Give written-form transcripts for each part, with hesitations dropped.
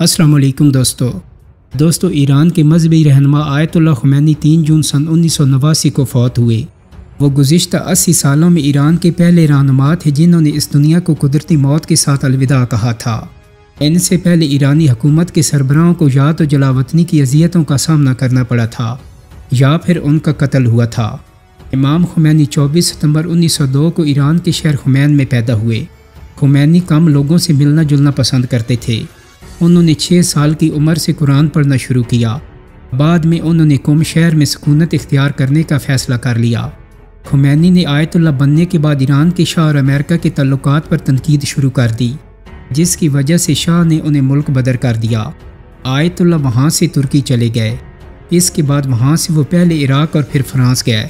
السلام علیکم دوستو ایران کے مذہبی رہنما آیت اللہ خمینی 3 جون سن 1989 کو فوت ہوئے۔ وہ گزشتہ 80 سالوں میں ایران کے پہلے رہنما تھے جنہوں نے اس دنیا کو قدرتی موت کے ساتھ الوداع کہا تھا۔ ان سے پہلے ایرانی حکومت کے سربراہوں کو یا تو جلاوطنی کی اذیتوں کا سامنا کرنا پڑا تھا یا پھر ان کا قتل ہوا تھا۔ امام خمینی 24 ستمبر 1902 کو ایران کے شہر خمین میں پیدا ہوئے۔ خمینی کم لوگوں سے ملنا جلنا پسند کرتے تھے۔ انہوں نے 6 سال کی عمر سے قرآن پڑھنا شروع کیا۔ بعد میں انہوں نے قم شہر میں سکونت اختیار کرنے کا فیصلہ کر لیا۔ خمینی نے آیت اللہ بننے کے بعد ایران کے شاہ اور امریکہ کے تعلقات پر تنقید شروع کر دی، جس کی وجہ سے شاہ نے انہیں ملک بدر کر دیا۔ آیت اللہ وہاں سے ترکی چلے گئے۔ اس کے بعد وہاں سے وہ پہلے عراق اور پھر فرانس گئے۔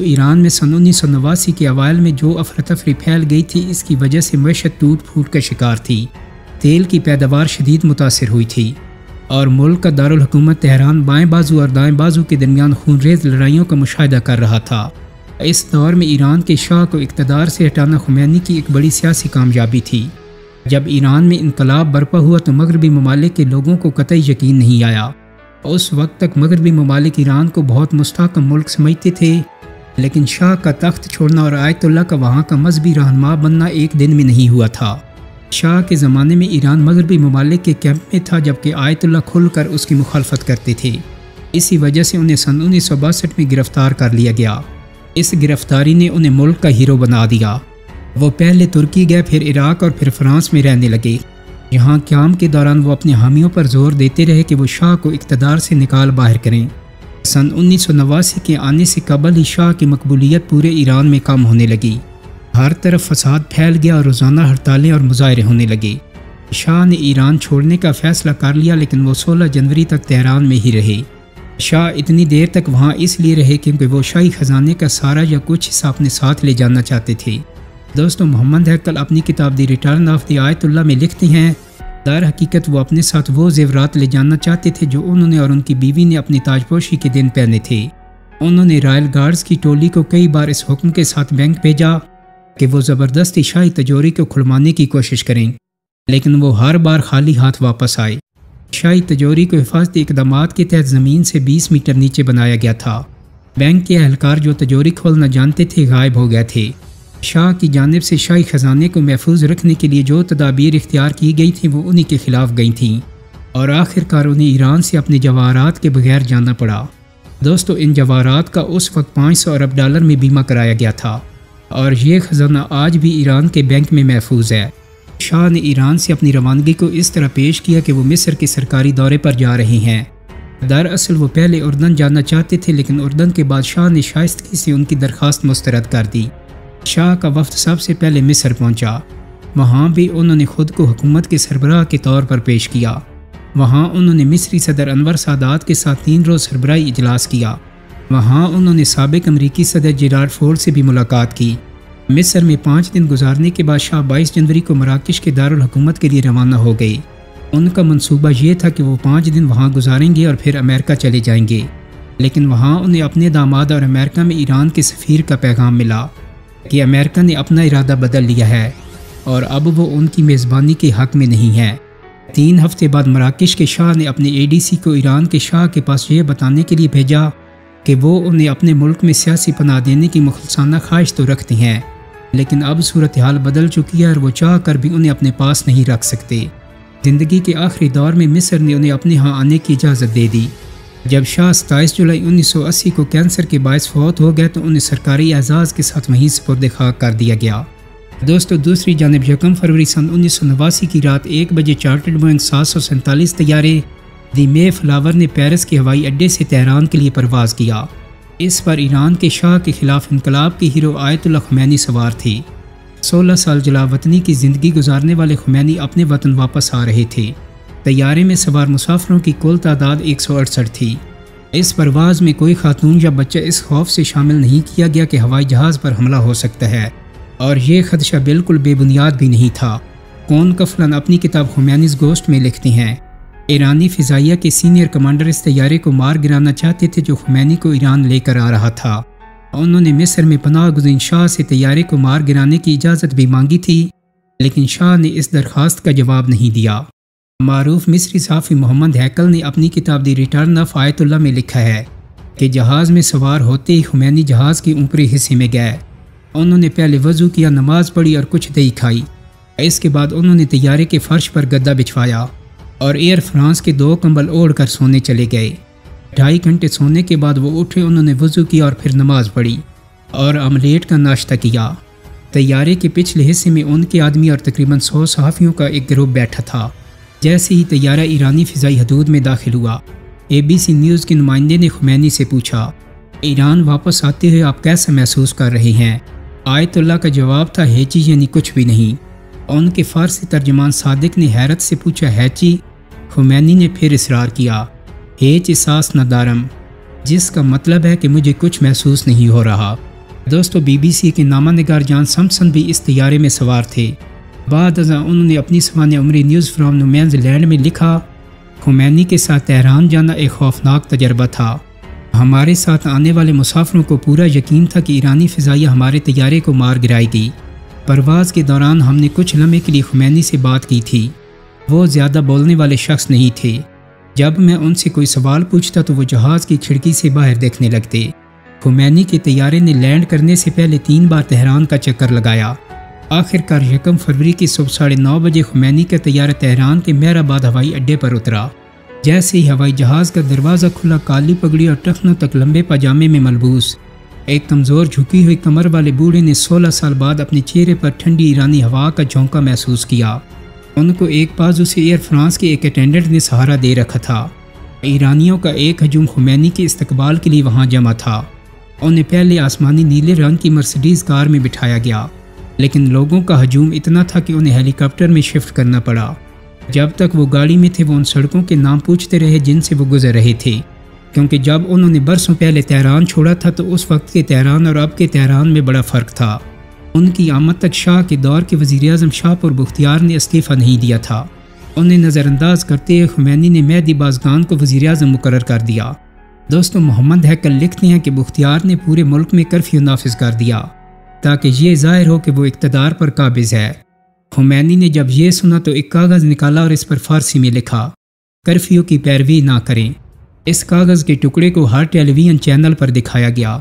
ایران میں سن 1989 کے اوائل میں جو افراتفری پھیل گئی تھی، اس کی وجہ سے معیشت ٹوٹ پھوٹ کا شکار تھی۔ تیل کی پیداوار شدید متاثر ہوئی تھی اور ملک کا دارالحکومت تہران بائیں بازو اور دائیں بازو کے درمیان خونریز لڑائیوں کا مشاہدہ کر رہا تھا۔ اس دور میں ایران کے شاہ کو اقتدار سے ہٹانا خمینی کی ایک بڑی سیاسی کامیابی تھی۔ جب ایران میں انقلاب برپا ہوا تو مغربی ممالک کے لوگوں کو قطعی یقین نہیں آیا۔ اس وقت تک مغربی ممالک ایران کو بہت مستحکم ملک سمجھتے تھے، لیکن شاہ کا تخت چھوڑنا اور آیت اللہ کا وہاں کا مذہبی رہنما بننا ایک دن میں نہیں ہوا تھا۔ شاہ کے زمانے میں ایران مغربی ممالک کے کیمپ میں تھا، جبکہ آیت اللہ کھل کر اس کی مخالفت کرتے تھے۔ اسی وجہ سے انہیں سن 1962 میں گرفتار کر لیا گیا۔ اس گرفتاری نے انہیں ملک کا ہیرو بنا دیا۔ وہ پہلے ترکی گئے، پھر عراق اور پھر فرانس میں رہنے لگے۔ یہاں قیام کے دوران وہ اپنے حامیوں پر زور دیتے رہے کہ وہ شاہ کو اقتدار سے نکال باہر کریں۔ سن 1989 کے آنے سے قبل ہی شاہ کی مقبولیت پورے ایران میں کم ہونے لگی۔ ہر طرف فساد پھیل گیا اور روزانہ ہڑتالیں اور مظاہرے ہونے لگے۔ شاہ نے ایران چھوڑنے کا فیصلہ کر لیا، لیکن وہ 16 جنوری تک تہران میں ہی رہے۔ شاہ اتنی دیر تک وہاں اس لیے رہے کیونکہ وہ شاہی خزانے کا سارا یا کچھ حصہ اپنے ساتھ لے جانا چاہتے تھے۔ محمد ہیکل اپنی کتاب دی ریٹرن آف دی آیت اللہ میں لکھتے ہیں، در حقیقت وہ اپنے ساتھ وہ زیورات لے جانا چاہتے تھے جو انہوں نے اور ان کی بیوی نے اپنی تاج پوشی کے دن پہنے تھے۔ انہوں نے رائل گارڈز کی ٹولی کو کئی بار اس حکم کے ساتھ بینک بھیجا کہ وہ زبردستی شاہی تجوری کو کھلوانے کی کوشش کریں، لیکن وہ ہر بار خالی ہاتھ واپس آئے۔ شاہی تجوری کو حفاظتی اقدامات کے تحت زمین سے 20 میٹر نیچے بنایا گیا تھا۔ بینک کے اہلکار جو تجوری کھولنا جانتے تھے غائب ہو گئے تھے۔ شاہ کی جانب سے شاہی خزانے کو محفوظ رکھنے کے لیے جو تدابیر اختیار کی گئی تھیں وہ انہی کے خلاف گئی تھیں، اور آخرکار انہیں ایران سے اپنے جواہرات کے بغیر جانا پڑا۔ ان جواہرات کا اس وقت 500 ارب ڈالر میں بیمہ کرایا گیا تھا، اور یہ خزانہ آج بھی ایران کے بینک میں محفوظ ہے۔ شاہ نے ایران سے اپنی روانگی کو اس طرح پیش کیا کہ وہ مصر کے سرکاری دورے پر جا رہے ہیں۔ دراصل وہ پہلے اردن جانا چاہتے تھے، لیکن اردن کے بعد شاہ نے شائستگی سے ان کی درخواست مسترد کر دی۔ شاہ کا وفد سب سے پہلے مصر پہنچا۔ وہاں بھی انہوں نے خود کو حکومت کے سربراہ کے طور پر پیش کیا۔ وہاں انہوں نے مصری صدر انور سادات کے ساتھ 3 روز سربراہی اجلاس کیا۔ وہاں انہوں نے سابق امریکی صدر جیرارڈ فورڈ سے بھی ملاقات کی۔ مصر میں 5 دن گزارنے کے بعد شاہ 22 جنوری کو مراکش کے دارالحکومت کے لیے روانہ ہو گئے۔ ان کا منصوبہ یہ تھا کہ وہ 5 دن وہاں گزاریں گے اور پھر امریکہ چلے جائیں گے، لیکن وہاں انہیں اپنے داماد اور امریکہ میں ایران کے سفیر کا پیغام ملا کہ امریکہ نے اپنا ارادہ بدل لیا ہے اور اب وہ ان کی میزبانی کے حق میں نہیں ہے۔ 3 ہفتے بعد مراکش کے شاہ نے اپنے ADC کو ایران کے شاہ کے پاس یہ بتانے کے لیے بھیجا کہ وہ انہیں اپنے ملک میں سیاسی پناہ دینے کی مخلصانہ خواہش تو رکھتے ہیں، لیکن اب صورتحال بدل چکی ہے اور وہ چاہ کر بھی انہیں اپنے پاس نہیں رکھ سکتے۔ زندگی کے آخری دور میں مصر نے انہیں اپنے ہاں آنے کی اجازت دے دی۔ جب شاہ 27 جولائی 1980 کو کینسر کے باعث فوت ہو گئے تو انہیں سرکاری اعزاز کے ساتھ وہیں سپرد خاک کر دیا گیا۔ دوسری جانب 1 فروری سن 1989 کی رات 1 بجے چارٹرڈ بوئنگ 747 طیارے دی مے فلاور نے پیرس کے ہوائی اڈے سے تہران کے لیے پرواز کیا۔ اس پر ایران کے شاہ کے خلاف انقلاب کے ہیرو آیت اللہ خمینی سوار تھے۔ 16 سال جلاوطنی کی زندگی گزارنے والے خمینی اپنے وطن واپس آ رہے تھے۔ طیارے میں سوار مسافروں کی کل تعداد 168 تھی۔ اس پرواز میں کوئی خاتون یا بچہ اس خوف سے شامل نہیں کیا گیا کہ ہوائی جہاز پر حملہ ہو سکتا ہے، اور یہ خدشہ بالکل بے بنیاد بھی نہیں تھا۔ کون کفلن اپنی کتاب خمینیز گوسٹ میں لکھتے ہیں، ایرانی فضائیہ کے سینئر کمانڈر اس طیارے کو مار گرانا چاہتے تھے جو خمینی کو ایران لے کر آ رہا تھا۔ انہوں نے مصر میں پناہ گزین شاہ سے طیارے کو مار گرانے کی اجازت بھی مانگی تھی، لیکن شاہ نے اس درخواست کا جواب نہیں دیا۔ معروف مصری صحافی محمد ہیکل نے اپنی کتاب دی ریٹرن آف آیت اللہ میں لکھا ہے کہ جہاز میں سوار ہوتے ہی خمینی جہاز کے اوپری حصے میں گئے۔ انہوں نے پہلے وضو کیا، نماز پڑھی اور کچھ دہی کھائی۔ اس کے بعد انہوں نے طیارے کے فرش پر گدا بچھوایا اور ایئر فرانس کے 2 کمبل اوڑھ کر سونے چلے گئے۔ 2.5 گھنٹے سونے کے بعد وہ اٹھے، انہوں نے وضو کیا اور پھر نماز پڑھی اور آملیٹ کا ناشتہ کیا۔ طیارے کے پچھلے حصے میں ان کے آدمی اور تقریباً 100 صحافیوں کا ایک گروپ بیٹھا تھا۔ جیسے ہی طیارہ ایرانی فضائی حدود میں داخل ہوا، ABC نیوز کے نمائندے نے خمینی سے پوچھا، ایران واپس آتے ہوئے آپ کیسا محسوس کر رہے ہیں؟ آیت اللہ کا جواب تھا، ہیچی یعنی کچھ بھی نہیں۔ ان کے فارسی ترجمان صادق نے حیرت سے پوچھا، ہیچی؟ خمینی نے پھر اصرار کیا، ہیچ احساس نہ دارم، جس کا مطلب ہے کہ مجھے کچھ محسوس نہیں ہو رہا۔ دوستو، BBC کے نامہ نگار جان سمپسن بھی اس طیارے میں سوار تھے۔ بعد ازاں انہوں نے اپنی سوانح عمری news from no man's land میں لکھا، خمینی کے ساتھ تہران جانا ایک خوفناک تجربہ تھا۔ ہمارے ساتھ آنے والے مسافروں کو پورا یقین تھا کہ ایرانی فضائیہ ہمارے طیارے کو مار گرائے گی۔ پرواز کے دوران ہم نے کچھ لمحے کے لیے خمینی سے بات کی تھی۔ وہ زیادہ بولنے والے شخص نہیں تھے۔ جب میں ان سے کوئی سوال پوچھتا تو وہ جہاز کی کھڑکی سے باہر دیکھنے لگتے۔ خمینی کے طیارے نے لینڈ کرنے سے پہلے 3 بار تہران کا چکر لگایا۔ آخر کار 1 فروری کی صبح 9:30 بجے خمینی کا طیارہ تہران کے مہر آباد ہوائی اڈے پر اترا۔ جیسے ہی ہوائی جہاز کا دروازہ کھلا، کالی پگڑی اور ٹخنوں تک لمبے پاجامے میں ملبوس ایک کمزور جھکی ہوئی کمر والے بوڑھے نے 16 سال بعد اپنے چہرے پر ٹھنڈی ایرانی ہوا کا جھونکا محسوس کیا۔ ان کو ایک بازو سے ایئر فرانس کے ایک اٹینڈنٹ نے سہارا دے رکھا تھا۔ ایرانیوں کا ایک ہجوم خمینی کے استقبال کے لیے وہاں جمع تھا۔ انہیں پہلے آسمانی نیلے رنگ کی مرسیڈیز کار میں بٹھایا گیا، لیکن لوگوں کا ہجوم اتنا تھا کہ انہیں ہیلی کاپٹر میں شفٹ کرنا پڑا۔ جب تک وہ گاڑی میں تھے وہ ان سڑکوں کے نام پوچھتے رہے جن سے وہ گزر رہے تھے، کیونکہ جب انہوں نے برسوں پہلے تہران چھوڑا تھا تو اس وقت کے تہران اور اب کے تہران میں بڑا فرق تھا۔ ان کی آمد تک شاہ کے دور کے وزیر اعظم شاپور بختیار نے استعفیٰ نہیں دیا تھا۔ انہیں نظر انداز کرتے ہوئے خمینی نے مہدی بازگان کو وزیر اعظم مقرر کر دیا۔ دوستو، محمد ہیکل لکھتے ہیں کہ بختیار نے پورے ملک میں کرفیو نافذ کر دیا تاکہ یہ ظاہر ہو کہ وہ اقتدار پر قابض ہے۔ خمینی نے جب یہ سنا تو ایک کاغذ نکالا اور اس پر فارسی میں لکھا، کرفیو کی پیروی نہ کریں۔ اس کاغذ کے ٹکڑے کو ہر ٹیلی ویژن چینل پر دکھایا گیا۔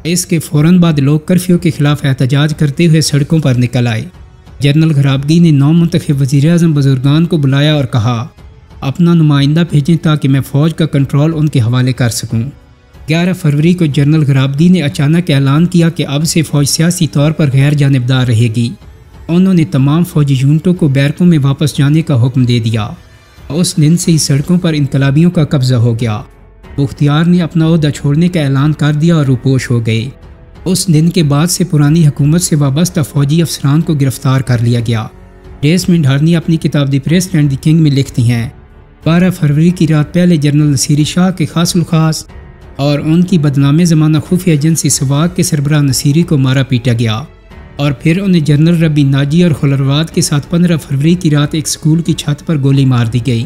اس کے فوراً بعد لوگ کرفیو کے خلاف احتجاج کرتے ہوئے سڑکوں پر نکل آئے۔ جنرل غرابگی نے 9 منتخب وزیر اعظم بزرگان کو بلایا اور کہا، اپنا نمائندہ بھیجیں تاکہ میں فوج کا کنٹرول ان کے حوالے کر سکوں۔ 11 فروری کو جنرل غرابگی نے اچانک اعلان کیا کہ اب سے فوج سیاسی طور پر غیر جانبدار رہے گی۔ انہوں نے تمام فوجی یونٹوں کو بیرکوں میں واپس جانے کا حکم دے دیا۔ اس دن سے ہی سڑکوں پر انقلابیوں کا قبضہ ہو گیا۔ بختیار نے اپنا عہدہ چھوڑنے کا اعلان کر دیا اور روپوش ہو گئے۔ اس دن کے بعد سے پرانی حکومت سے وابستہ فوجی افسران کو گرفتار کر لیا گیا۔ ڈیسمنڈ ہارنی اپنی کتاب دی پریسیڈنٹ دی کنگ میں لکھتی ہیں، 12 فروری کی رات پہلے جنرل نصیری شاہ کے خاص الخاص اور ان کی بدنام زمانہ خفیہ ایجنسی سواق کے سربراہ نصیری کو مارا پیٹا گیا، اور پھر انہیں جنرل ربی ناجی اور خلرواد کے ساتھ 15 فروری کی رات ایک سکول کی چھت پر گولی مار دی گئی۔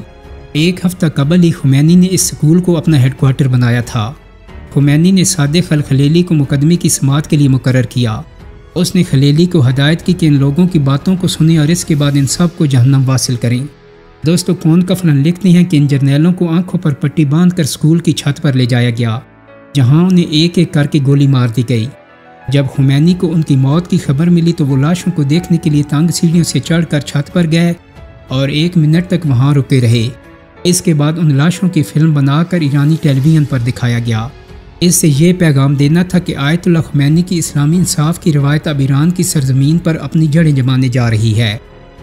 ایک ہفتہ قبل ہی خمینی نے اس سکول کو اپنا ہیڈ کوارٹر بنایا تھا۔ خمینی نے صادق الخلیلی کو مقدمے کی سماعت کے لیے مقرر کیا۔ اس نے خلیلی کو ہدایت کی کہ ان لوگوں کی باتوں کو سنیں اور اس کے بعد ان سب کو جہنم واصل کریں۔ دوستو، کون کفلن لکھتے ہیں کہ ان جرنیلوں کو آنکھوں پر پٹی باندھ کر سکول کی چھت پر لے جایا گیا، جہاں انہیں ایک ایک کر کے گولی مار دی گئی۔ جب خمینی کو ان کی موت کی خبر ملی تو وہ لاشوں کو دیکھنے کے لیے تنگ سیڑھیوں سے چڑھ کر چھت پر گئے اور 1 منٹ تک وہاں رکے رہے۔ اس کے بعد ان لاشوں کی فلم بنا کر ایرانی ٹیلی ویژن پر دکھایا گیا۔ اس سے یہ پیغام دینا تھا کہ آیت اللہ خمینی کی اسلامی انصاف کی روایت اب ایران کی سرزمین پر اپنی جڑیں جمانے جا رہی ہے۔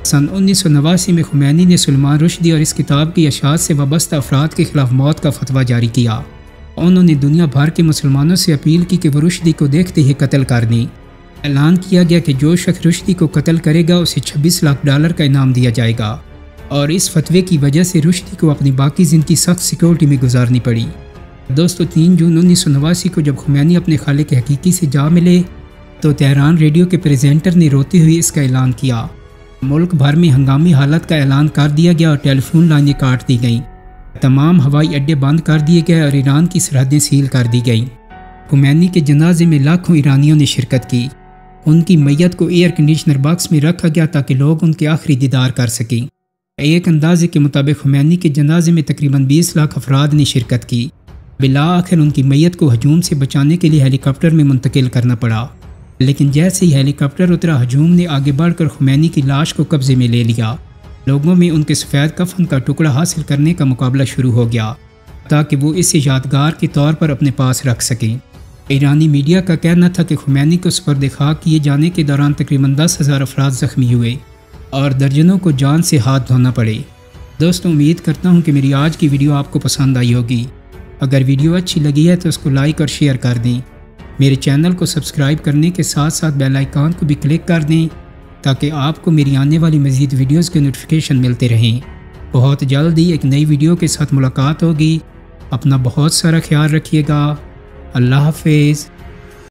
سن 1989 میں خمینی نے سلمان رشدی اور اس کتاب کی اشاعت سے وابستہ افراد کے خلاف موت کا فتویٰ جاری کیا۔ انہوں نے دنیا بھر کے مسلمانوں سے اپیل کی کہ وہ رشدی کو دیکھتے ہی قتل کر دیں۔ اعلان کیا گیا کہ جو شخص رشدی کو قتل کرے گا اسے $26 لاکھ کا انعام دیا جائے گا، اور اس فتوے کی وجہ سے رشدی کو اپنی باقی زندگی سخت سیکورٹی میں گزارنی پڑی۔ دوستو، 3 جون 1989 کو جب خمینی اپنے خالق حقیقی سے جا ملے تو تہران ریڈیو کے پریزنٹر نے روتے ہوئے اس کا اعلان کیا۔ ملک بھر میں ہنگامی حالت کا اعلان کر دیا گیا اور ٹیلی فون لائنیں کاٹ دی گئیں۔ تمام ہوائی اڈے بند کر دیے گئے اور ایران کی سرحدیں سیل کر دی گئیں۔ خمینی کے جنازے میں لاکھوں ایرانیوں نے شرکت کی۔ ان کی میت کو ایئر کنڈیشنر باکس میں رکھا گیا تاکہ لوگ ان کے آخری دیدار کر سکیں۔ ایک اندازے کے مطابق خمینی کے جنازے میں تقریباً 20 لاکھ افراد نے شرکت کی۔ بالآخر ان کی میت کو ہجوم سے بچانے کے لیے ہیلی کاپٹر میں منتقل کرنا پڑا، لیکن جیسے ہی ہیلی کاپٹر اترا، ہجوم نے آگے بڑھ کر خمینی کی لاش کو قبضے میں لے لیا۔ لوگوں میں ان کے سفید کفن کا ٹکڑا حاصل کرنے کا مقابلہ شروع ہو گیا تاکہ وہ اسے یادگار کے طور پر اپنے پاس رکھ سکیں۔ ایرانی میڈیا کا کہنا تھا کہ خمینی کو سپرد خاک کیے جانے کے دوران تقریباً 10,000 افراد زخمی ہوئے اور درجنوں کو جان سے ہاتھ دھونا پڑے۔ دوستوں، امید کرتا ہوں کہ میری آج کی ویڈیو آپ کو پسند آئی ہوگی۔ اگر ویڈیو اچھی لگی ہے تو اس کو لائک اور شیئر کر دیں۔ میرے چینل کو سبسکرائب کرنے کے ساتھ ساتھ بیل آئیکن کو بھی کلک کر دیں تاکہ آپ کو میری آنے والی مزید ویڈیوز کے نوٹیفیکیشن ملتے رہیں۔ بہت جلد ہی ایک نئی ویڈیو کے ساتھ ملاقات ہوگی۔ اپنا بہت سارا خیال رکھیے گا۔ اللہ حافظ۔